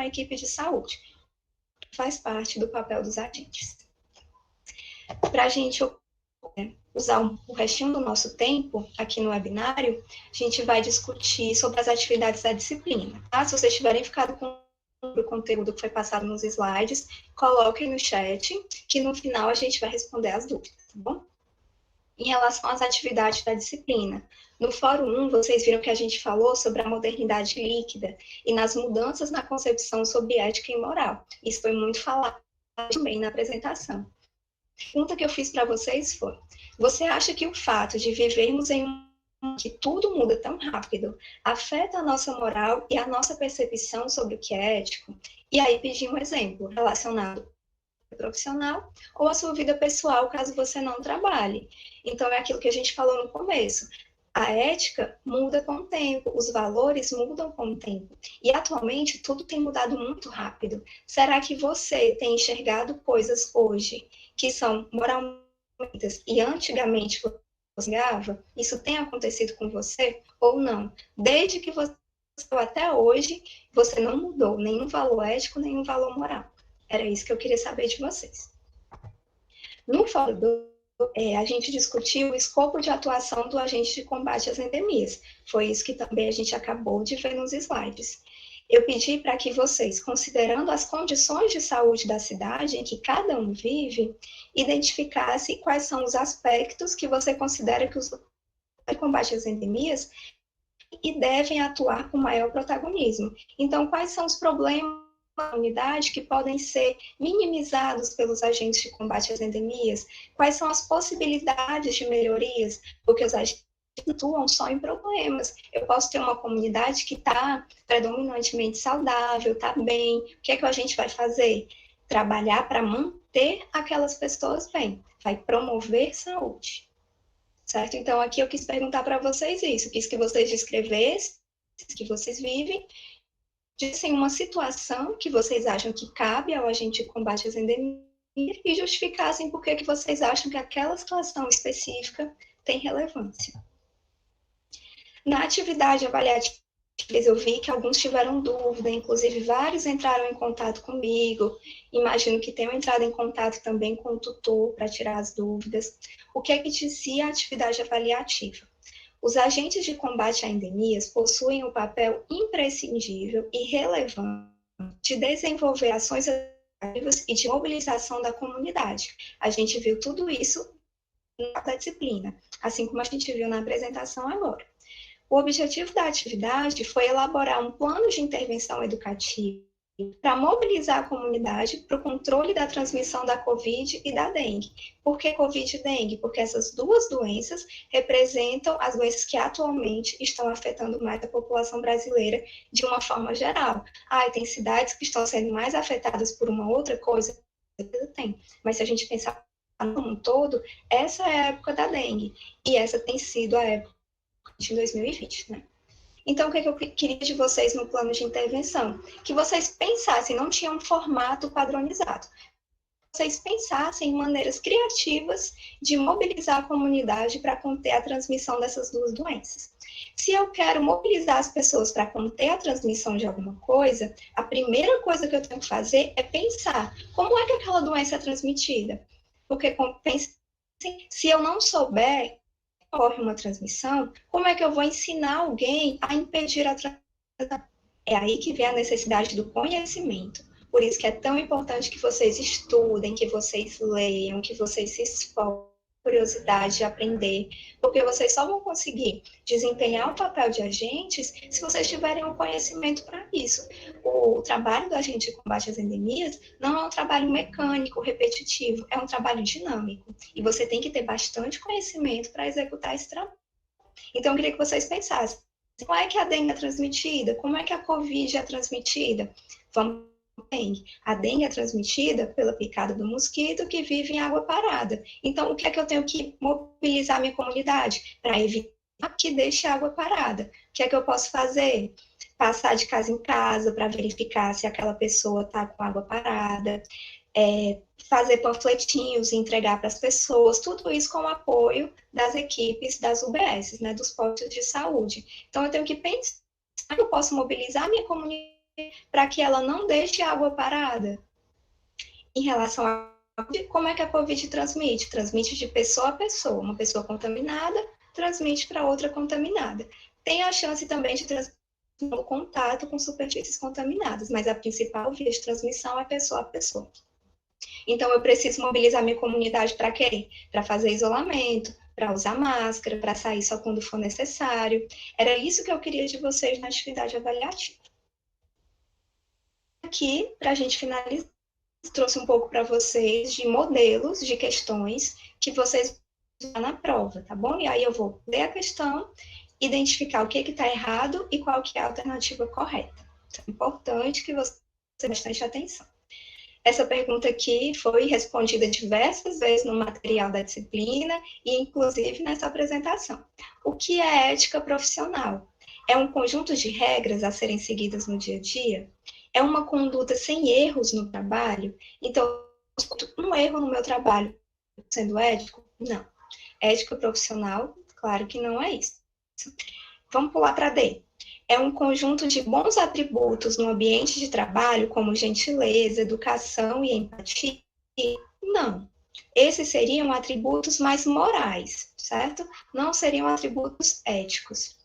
S2: equipe de saúde. Faz parte do papel dos agentes. Para a gente usar o restinho do nosso tempo aqui no webinário, a gente vai discutir sobre as atividades da disciplina. Tá? Se vocês tiverem ficado com o conteúdo que foi passado nos slides, coloquem no chat, que no final a gente vai responder as dúvidas, tá bom? Em relação às atividades da disciplina, no Fórum 1, vocês viram que a gente falou sobre a modernidade líquida e nas mudanças na concepção sobre ética e moral. Isso foi muito falado também na apresentação. A pergunta que eu fiz para vocês foi: você acha que o fato de vivermos em que tudo muda tão rápido afeta a nossa moral e a nossa percepção sobre o que é ético? E aí pedi um exemplo relacionado ao profissional ou à sua vida pessoal, caso você não trabalhe. Então, é aquilo que a gente falou no começo. A ética muda com o tempo, os valores mudam com o tempo. E, atualmente, tudo tem mudado muito rápido. Será que você tem enxergado coisas hoje que são moralmente e antigamente você negava? Isso tem acontecido com você ou não? Desde que você até hoje, você não mudou nenhum valor ético, nenhum valor moral. Era isso que eu queria saber de vocês. No fórum, a gente discutiu o escopo de atuação do agente de combate às endemias. Foi isso que também a gente acabou de ver nos slides. Eu pedi para que vocês, considerando as condições de saúde da cidade em que cada um vive, identificassem quais são os aspectos que você considera que os de combate às endemias e devem atuar com maior protagonismo. Então, quais são os problemas da unidade que podem ser minimizados pelos agentes de combate às endemias? Quais são as possibilidades de melhorias? Porque os agentes atuam só em problemas. Eu posso ter uma comunidade que está predominantemente saudável, está bem. O que é que a gente vai fazer? Trabalhar para manter aquelas pessoas bem. Vai promover saúde. Certo? Então, aqui eu quis perguntar para vocês isso. Quis que vocês descrevessem que vocês vivem, dissem uma situação que vocês acham que cabe ao agente de combate às endemias e justificassem por que vocês acham que aquela situação específica tem relevância. Na atividade avaliativa, eu vi que alguns tiveram dúvida, inclusive vários entraram em contato comigo, imagino que tenham entrado em contato também com o tutor para tirar as dúvidas. O que é que dizia a atividade avaliativa? Os agentes de combate a endemias possuem o papel imprescindível e relevante de desenvolver ações ativas e de mobilização da comunidade. A gente viu tudo isso na disciplina, assim como a gente viu na apresentação agora. O objetivo da atividade foi elaborar um plano de intervenção educativa para mobilizar a comunidade para o controle da transmissão da Covid e da dengue. Por que Covid e dengue? Porque essas duas doenças representam as doenças que atualmente estão afetando mais a população brasileira de uma forma geral. Tem cidades que estão sendo mais afetadas por uma outra coisa? Tem. Mas se a gente pensar no um todo, essa é a época da dengue. E essa tem sido a época de 2020, né? Então, o que eu queria de vocês no plano de intervenção? Que vocês pensassem, não tinha um formato padronizado. vocês pensassem em maneiras criativas de mobilizar a comunidade para conter a transmissão dessas duas doenças. Se eu quero mobilizar as pessoas para conter a transmissão de alguma coisa, a primeira coisa que eu tenho que fazer é pensar como é que aquela doença é transmitida. Porque se eu não souber que ocorre uma transmissão, como é que eu vou ensinar alguém a impedir a transmissão? É aí que vem a necessidade do conhecimento. Por isso que é tão importante que vocês estudem, que vocês leiam, que vocês se esforcem, curiosidade de aprender, porque vocês só vão conseguir desempenhar o papel de agentes se vocês tiverem um conhecimento para isso. O trabalho do agente de combate às endemias não é um trabalho mecânico, repetitivo, é um trabalho dinâmico. E você tem que ter bastante conhecimento para executar esse trabalho. Então, eu queria que vocês pensassem, como é que a dengue é transmitida? Como é que a Covid é transmitida? Vamos dengue. A dengue é transmitida pela picada do mosquito que vive em água parada. Então, o que é que eu tenho que mobilizar a minha comunidade? Para evitar que deixe a água parada. O que é que eu posso fazer? Passar de casa em casa para verificar se aquela pessoa está com água parada, fazer panfletinhos e entregar para as pessoas, tudo isso com o apoio das equipes das UBS, né, dos postos de saúde. Então, eu tenho que pensar que eu posso mobilizar a minha comunidade para que ela não deixe a água parada. Em relação a como é que a Covid transmite? Transmite de pessoa a pessoa. Uma pessoa contaminada transmite para outra contaminada. Tem a chance também de transmitir no contato com superfícies contaminadas, mas a principal via de transmissão é pessoa a pessoa. Então, eu preciso mobilizar minha comunidade para quê? Para fazer isolamento, para usar máscara, para sair só quando for necessário. Era isso que eu queria de vocês na atividade avaliativa. Aqui, para a gente finalizar, trouxe um pouco para vocês de modelos de questões que vocês vão na prova, tá bom? E aí eu vou ler a questão, identificar o que está errado e qual que é a alternativa correta. Então, é importante que você tenha bastante atenção. Essa pergunta aqui foi respondida diversas vezes no material da disciplina e, inclusive, nessa apresentação. O que é ética profissional? É um conjunto de regras a serem seguidas no dia a dia? É uma conduta sem erros no trabalho? Então, um erro no meu trabalho sendo ético? Não. Ética profissional, claro que não é isso. Vamos pular para D. É um conjunto de bons atributos no ambiente de trabalho, como gentileza, educação e empatia? Não. Esses seriam atributos mais morais, certo? Não seriam atributos éticos.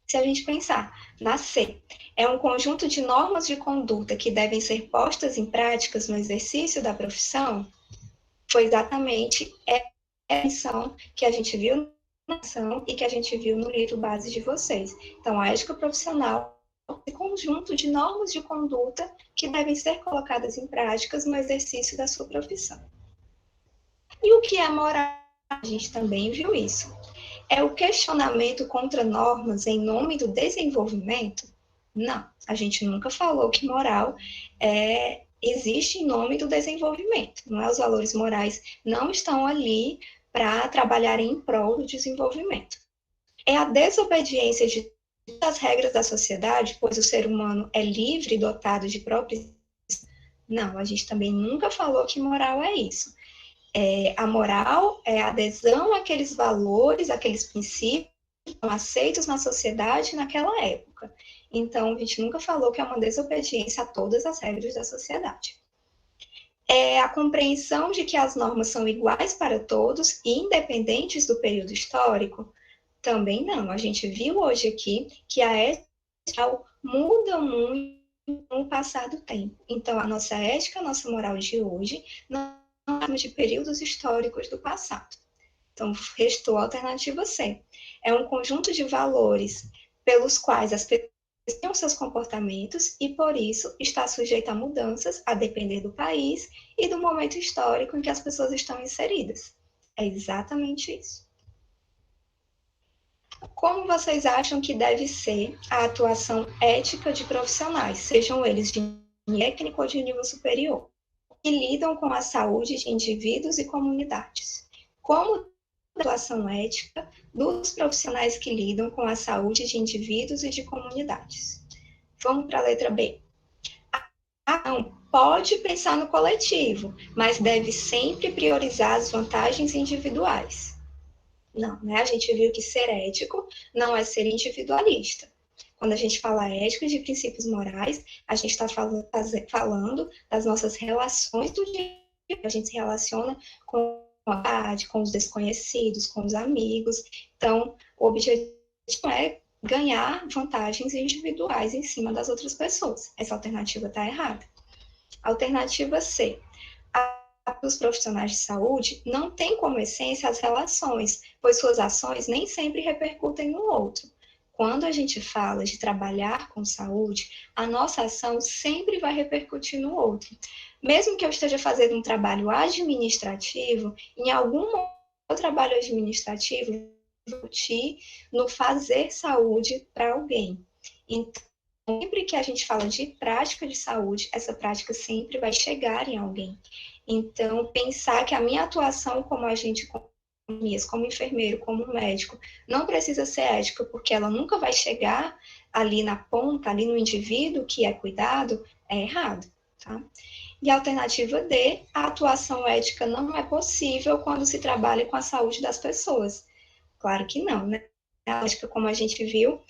S2: Se a gente pensar na C, é um conjunto de normas de conduta que devem ser postas em práticas no exercício da profissão? Foi exatamente essa missão que a gente viu na ação e que a gente viu no livro base de vocês. Então, a ética profissional é um conjunto de normas de conduta que devem ser colocadas em práticas no exercício da sua profissão. E o que é moral? A gente também viu isso. É o questionamento contra normas em nome do desenvolvimento? Não, a gente nunca falou que moral existe em nome do desenvolvimento. Não é? Os valores morais não estão ali para trabalhar em prol do desenvolvimento. É a desobediência de todas as regras da sociedade, pois o ser humano é livre e dotado de próprios... Não, a gente também nunca falou que moral é isso. A moral é a adesão àqueles valores, àqueles princípios que são aceitos na sociedade naquela época. Então, a gente nunca falou que é uma desobediência a todas as regras da sociedade. É a compreensão de que as normas são iguais para todos, independentes do período histórico? Também não. A gente viu hoje aqui que a ética muda muito com o passar do tempo. Então, a nossa ética, a nossa moral de hoje, não de períodos históricos do passado. Então, restou a alternativa C. É um conjunto de valores pelos quais as pessoas têm seus comportamentos e, por isso, está sujeita a mudanças, a depender do país e do momento histórico em que as pessoas estão inseridas. É exatamente isso. Como vocês acham que deve ser a atuação ética de profissionais, sejam eles de nível técnico ou de nível superior, que lidam com a saúde de indivíduos e comunidades? Como a atuação ética dos profissionais que lidam com a saúde de indivíduos e de comunidades? Vamos para a letra B. A ação pode pensar no coletivo, mas deve sempre priorizar as vantagens individuais. Não, né? A gente viu que ser ético não é ser individualista. Quando a gente fala ética de princípios morais, a gente está falando das nossas relações do dia. A gente se relaciona com a verdade, com os desconhecidos, com os amigos. Então, o objetivo é ganhar vantagens individuais em cima das outras pessoas. Essa alternativa está errada. Alternativa C. Os profissionais de saúde não têm como essência as relações, pois suas ações nem sempre repercutem no outro. Quando a gente fala de trabalhar com saúde, a nossa ação sempre vai repercutir no outro. Mesmo que eu esteja fazendo um trabalho administrativo, em algum momento o trabalho administrativo vai repercutir no fazer saúde para alguém. Então, sempre que a gente fala de prática de saúde, essa prática sempre vai chegar em alguém. Então, pensar que a minha atuação como agente como enfermeiro, como médico, não precisa ser ética, porque ela nunca vai chegar ali na ponta, ali no indivíduo que é cuidado, é errado, tá? E a alternativa D, a atuação ética não é possível quando se trabalha com a saúde das pessoas. Claro que não, né? A ética, como a gente viu,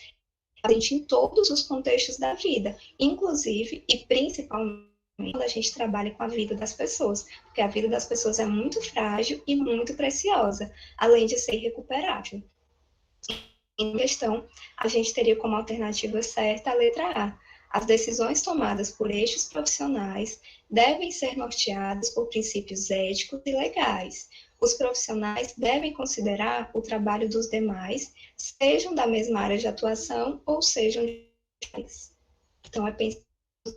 S2: em todos os contextos da vida, inclusive e principalmente quando a gente trabalha com a vida das pessoas, porque a vida das pessoas é muito frágil e muito preciosa, além de ser irrecuperável. Em questão, a gente teria como alternativa certa a letra A. As decisões tomadas por estes profissionais devem ser norteadas por princípios éticos e legais. Os profissionais devem considerar o trabalho dos demais, sejam da mesma área de atuação ou sejam diferentes. Então, é pensar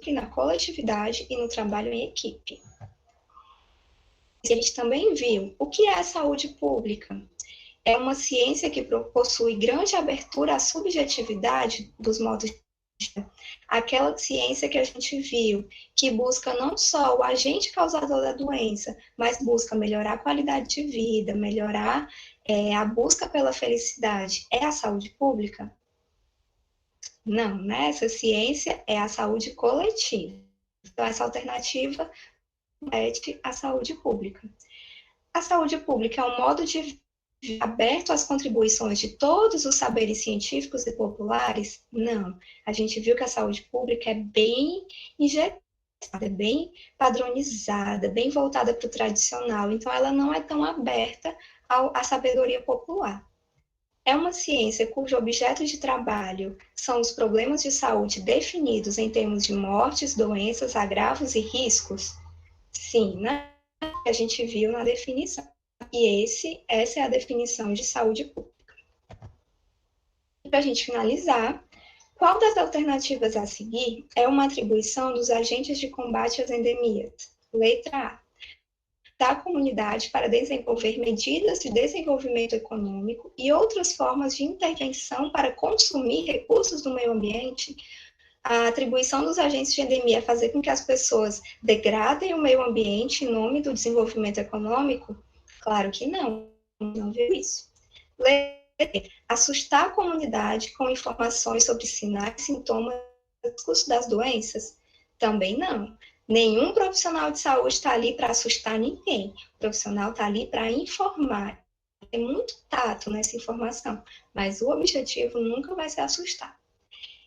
S2: na coletividade e no trabalho em equipe. E a gente também viu o que é a saúde pública. É uma ciência que possui grande abertura à subjetividade dos modos de vida. Aquela ciência que a gente viu, que busca não só o agente causador da doença, mas busca melhorar a qualidade de vida, melhorar a busca pela felicidade. É a saúde pública? Não, né? Essa ciência é a saúde coletiva. Então, essa alternativa é a saúde pública. A saúde pública é um modo de aberto às contribuições de todos os saberes científicos e populares? Não. A gente viu que a saúde pública é bem injetada, é bem padronizada, bem voltada para o tradicional, então ela não é tão aberta à sabedoria popular. É uma ciência cujo objeto de trabalho são os problemas de saúde definidos em termos de mortes, doenças, agravos e riscos? Sim, né? A gente viu na definição. E essa é a definição de saúde pública. E para a gente finalizar, qual das alternativas a seguir é uma atribuição dos agentes de combate às endemias? Letra A. Da comunidade para desenvolver medidas de desenvolvimento econômico e outras formas de intervenção para consumir recursos do meio ambiente. A atribuição dos agentes de endemia é fazer com que as pessoas degradem o meio ambiente em nome do desenvolvimento econômico? Claro que não viu isso. Assustar a comunidade com informações sobre sinais e sintomas das doenças? Também não. Nenhum profissional de saúde está ali para assustar ninguém. O profissional está ali para informar. Tem muito tato nessa informação, mas o objetivo nunca vai ser assustar.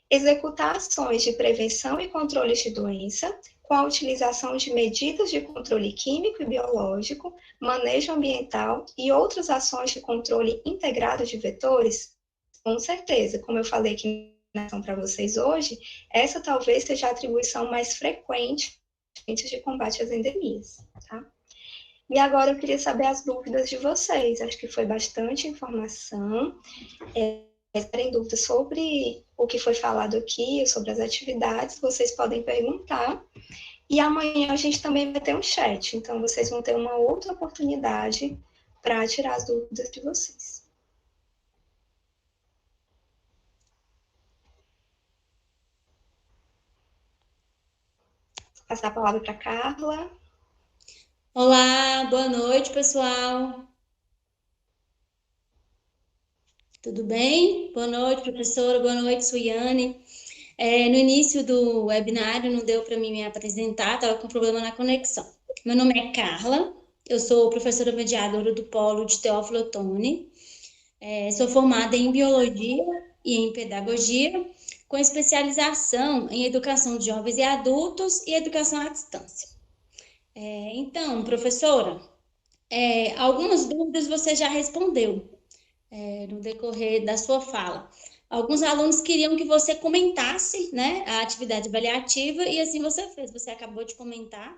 S2: Executar ações de prevenção e controle de doença, com a utilização de medidas de controle químico e biológico, manejo ambiental e outras ações de controle integrado de vetores? Com certeza, como eu falei aqui para vocês hoje, essa talvez seja a atribuição mais frequente de combate às endemias, tá? E agora eu queria saber as dúvidas de vocês. Acho que foi bastante informação. Se tiverem dúvidas sobre o que foi falado aqui, sobre as atividades, vocês podem perguntar. E amanhã a gente também vai ter um chat, então vocês vão ter uma outra oportunidade para tirar as dúvidas de vocês. Vou passar a palavra para a Carla.
S3: Olá, boa noite, pessoal. Tudo bem? Boa noite, professora. Boa noite, Suiane. No início do webinário não deu para mim me apresentar, estava com problema na conexão. Meu nome é Carla, eu sou professora mediadora do Polo de Teófilo Otoni, sou formada em Biologia e em Pedagogia, com especialização em Educação de Jovens e Adultos e Educação à Distância. Então, professora, algumas dúvidas você já respondeu no decorrer da sua fala. Alguns alunos queriam que você comentasse, né, a atividade avaliativa e assim você fez. Você acabou de comentar.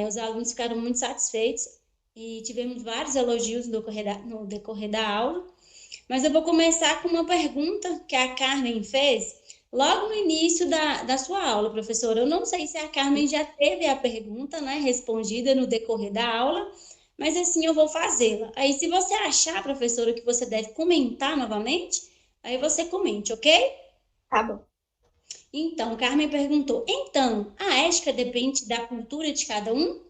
S3: Os alunos ficaram muito satisfeitos e tivemos vários elogios no decorrer da aula. Mas eu vou começar com uma pergunta que a Carmen fez logo no início da sua aula, professora. Eu não sei se a Carmen já teve a pergunta, né, respondida no decorrer da aula, mas assim eu vou fazê-la. Aí, se você achar, professora, que você deve comentar novamente, aí você comente, ok?
S2: Tá bom.
S3: Então, Carmen perguntou: então, a ética depende da cultura de cada um?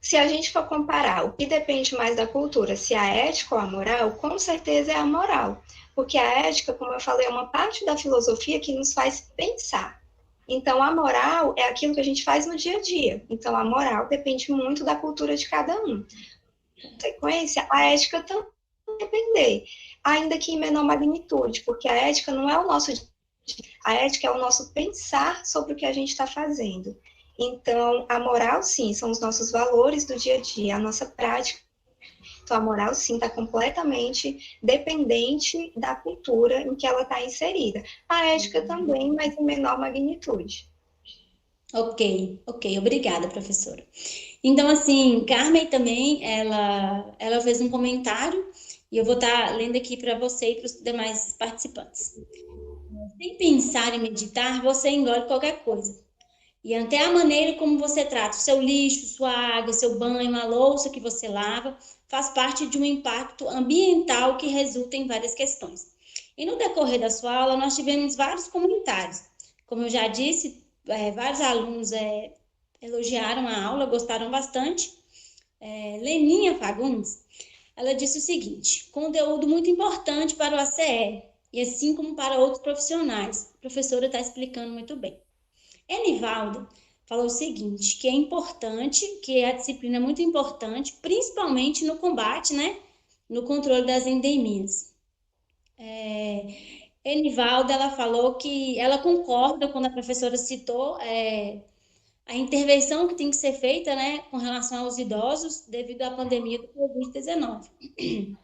S2: Se a gente for comparar o que depende mais da cultura, se a ética ou a moral, com certeza é a moral. Porque a ética, como eu falei, é uma parte da filosofia que nos faz pensar. Então, a moral é aquilo que a gente faz no dia a dia. Então, a moral depende muito da cultura de cada um. Em sequência, a ética também depende, ainda que em menor magnitude, porque a ética não é o nosso. A ética é o nosso pensar sobre o que a gente está fazendo. Então, a moral, sim, são os nossos valores do dia a dia, a nossa prática. Então, a moral, sim, está completamente dependente da cultura em que ela está inserida. A ética também, mas em menor magnitude.
S3: Ok, obrigada, professora. Então, assim, Carmen também, ela fez um comentário e eu vou estar lendo aqui para você e para os demais participantes. Sem pensar em meditar, você engole qualquer coisa. E até a maneira como você trata o seu lixo, sua água, seu banho, a louça que você lava, faz parte de um impacto ambiental que resulta em várias questões. E no decorrer da sua aula, nós tivemos vários comentários. Como eu já disse, vários alunos elogiaram a aula, gostaram bastante. Leninha Fagundes, ela disse o seguinte: conteúdo muito importante para o ACE, e assim como para outros profissionais. A professora está explicando muito bem. Enivaldo falou o seguinte, que é importante, que a disciplina é muito importante, principalmente no combate, né, no controle das endemias. Enivaldo, ela falou que ela concorda quando a professora citou a intervenção que tem que ser feita, né, com relação aos idosos devido à pandemia do Covid-19.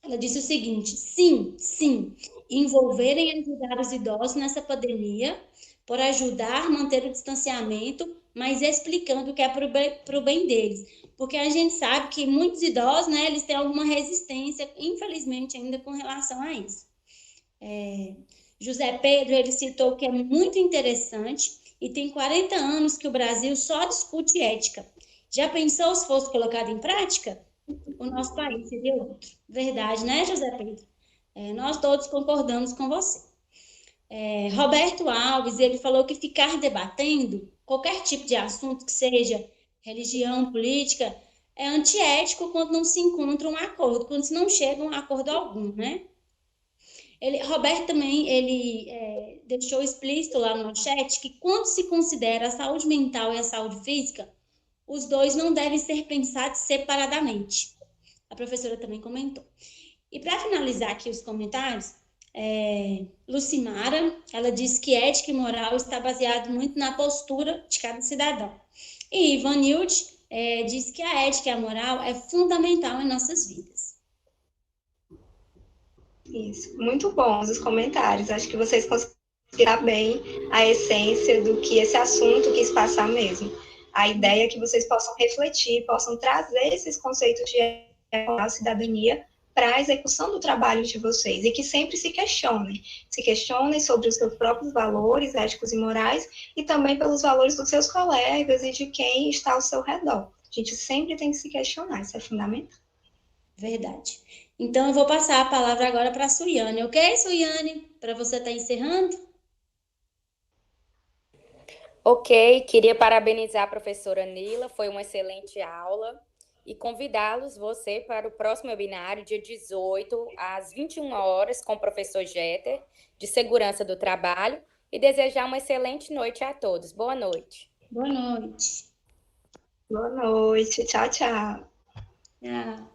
S3: Ela disse o seguinte: sim, envolverem e ajudar os idosos nessa pandemia, por ajudar a manter o distanciamento, mas explicando que é para o bem deles. Porque a gente sabe que muitos idosos, né, eles têm alguma resistência, infelizmente, ainda com relação a isso. José Pedro, ele citou que é muito interessante e tem 40 anos que o Brasil só discute ética. Já pensou se fosse colocado em prática? O nosso país seria outro. Verdade, né, José Pedro? Nós todos concordamos com você. Roberto Alves, ele falou que ficar debatendo qualquer tipo de assunto que seja religião, política, é antiético quando não se encontra um acordo, quando se não chega a um acordo algum, né? Roberto também, ele deixou explícito lá no chat que quando se considera a saúde mental e a saúde física, os dois não devem ser pensados separadamente. A professora também comentou. E para finalizar aqui os comentários, Lucimara, ela disse que ética e moral está baseado muito na postura de cada cidadão. E Ivanilde disse que a ética e a moral é fundamental em nossas vidas.
S2: Isso, muito bons os comentários. Acho que vocês conseguiram bem a essência do que esse assunto quis passar mesmo. A ideia é que vocês possam refletir, possam trazer esses conceitos de cidadania para a execução do trabalho de vocês e que sempre se questionem sobre os seus próprios valores éticos e morais e também pelos valores dos seus colegas e de quem está ao seu redor. A gente sempre tem que se questionar, isso é fundamental.
S3: Verdade. Então, eu vou passar a palavra agora para a Suiane, ok, Suiane? Para você estar encerrando?
S1: Ok, queria parabenizar a professora Nila, foi uma excelente aula. e convidá-los, você, para o próximo webinário, dia 18, às 21 horas, com o professor Jeter, de Segurança do Trabalho, e desejar uma excelente noite a todos. Boa noite.
S3: Boa noite.
S2: Boa noite. Tchau, tchau.
S3: Tchau.